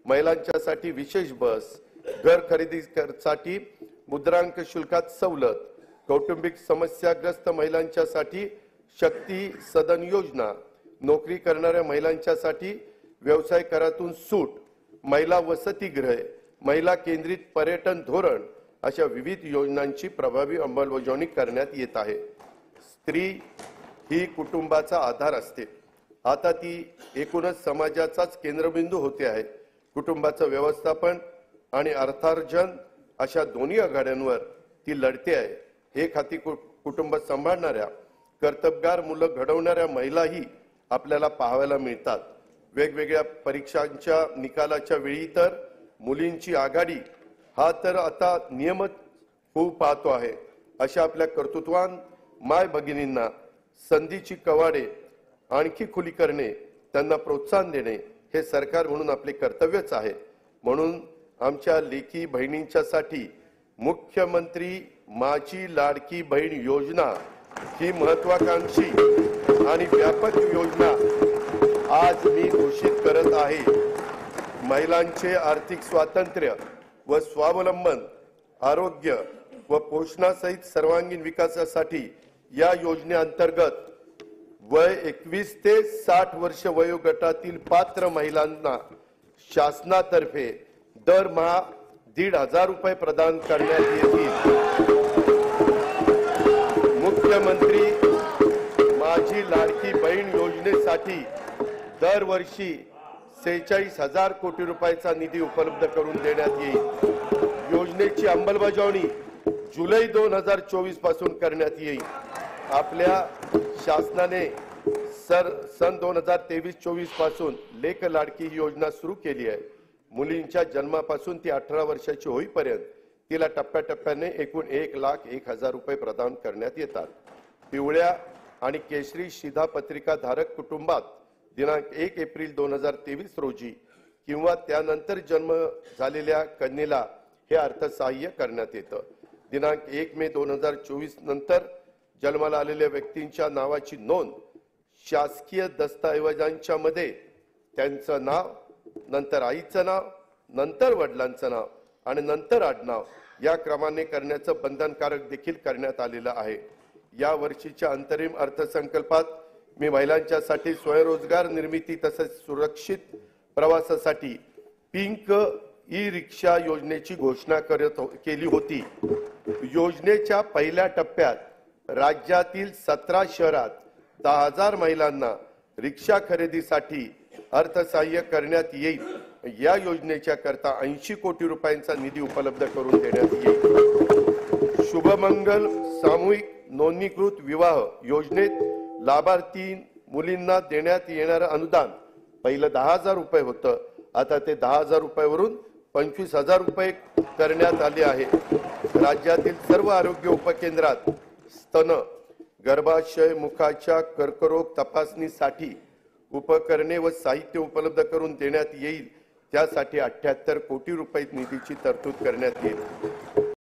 महिलांच्यासाठी विशेष बस, घर खरेदीसाठी मुद्रांक शुल्कात सवलत, कौटुंबिक समस्याग्रस्त महिलांच्यासाठी शक्ती सदन योजना, नोकरी करणाऱ्या महिलांच्यासाठी व्यवसाय करातून सूट, महिला वसतिगृहे, महिला केंद्रित पर्यटन धोरण अशा विविध योजनांची प्रभावी अंमलबजावणी करण्यात येत आहे। स्त्री ही कुटुंबाचा आधार असते। आता ती एकूणच समाजाचाच केंद्रबिंदू होते आहे। कुटुंबाचं व्यवस्थापन आणि अर्थार्जन अशा दोन्ही आघाड्यांवर ती लढते आहे। एक हाती कुटुंब सांभाळणाऱ्या कर्तबगार मुलं घडवणाऱ्या महिलाही आपल्याला पाहायला मिळतात। वेगवेगळ्या परीक्षांच्या निकालाच्या वेळी तर मुलींची आघाडी हा तर आता नियमच होऊ पाहतो आहे। अशा आपल्या कर्तृत्वान माय भगिनींना संधीची कवाडे आणखी खुली करणे, त्यांना प्रोत्साहन देणे हे सरकार म्हणून आपले कर्तव्यच आहे। म्हणून आमच्या लेकी बहिणींच्यासाठी मुख्यमंत्री माझी लाडकी बहीण योजना ही महत्वाकांक्षी आणि व्यापक योजना आज मी घोषित करत आहे। महिलांचे आर्थिक स्वातंत्र्य व स्वावलंबन, आरोग्य व पोषणासहित सर्वांगीण विकासासाठी या योजनेअंतर्गत वय 21 ते 60 वर्ष वयोगटातील पात्र महिलांना शासनातर्फे दरमहा 1,500 रुपये प्रदान करण्यात येतील। मुख्यमंत्री माझी लाडकी बहीण योजनेसाठी दरवर्षी 46,000 कोटी रुपयाचा निधी उपलब्ध करून देण्यात येईल। योजनेची अंमलबजावणी जुलै 2024 पासून करण्यात येईल। आपल्या शासनाने सन 2023-24 पासून लेक लाडकी ही योजना सुरू केली आहे। मुलींच्या जन्मापासून ती 18 वर्षाची होईपर्यंत तिला टप्प्याटप्प्याने एकूण 1,01,000 रुपये प्रदान करण्यात येतात। पिवळ्या आणि केशरी शिधापत्रिका धारक कुटुंबात दिनांक 1 एप्रिल 2023 रोजी किंवा त्यानंतर जन्म झालेल्या कन्येला हे अर्थसहाय्य करण्यात येतं। दिनांक 1 मे 2024 नंतर जन्माला आलेल्या व्यक्तींच्या नावाची नोंद शासकीय दस्तऐवजांच्या मध्ये त्यांचं नाव, नंतर आईचं नाव, नंतर वडिलांचं नाव आणि नंतर आडनाव या क्रमाने करण्याचं बंधनकारक देखील करण्यात आलेलं आहे। या वर्षीच्या अंतरिम अर्थसंकल्पात मी महिलांच्यासाठी स्वयंरोजगार निर्मिती तसेच सुरक्षित प्रवासासाठी पिंक ई रिक्षा योजनेची घोषणा केली होती। योजनेच्या पहिल्या टप्प्यात राज्यातील 17 शहरात 10,000 महिलांना रिक्षा खरेदीसाठी अर्थसहाय्य करण्यात येईल। या योजनेच्या करता 80 कोटी रुपयांचा निधी उपलब्ध करून देण्यात येईल। शुभमंगल सामूहिक नोंदणीकृत विवाह योजनेत लाभार्थी मुलींना देण्यात येणारे अनुदान पहिलं 10,000 रुपये होतं, आता ते 10,000 रुपयावरून 25,000 रुपये करण्यात आले आहे। राज्यातील सर्व आरोग्य उपकेंद्रात स्तन, गर्भाशय, मुखाच्या कर्करोग तपासणीसाठी उपकरणे व साहित्य उपलब्ध करून देण्यात येईल। त्यासाठी 78 कोटी रुपये निधीची तरतूद करण्यात येईल।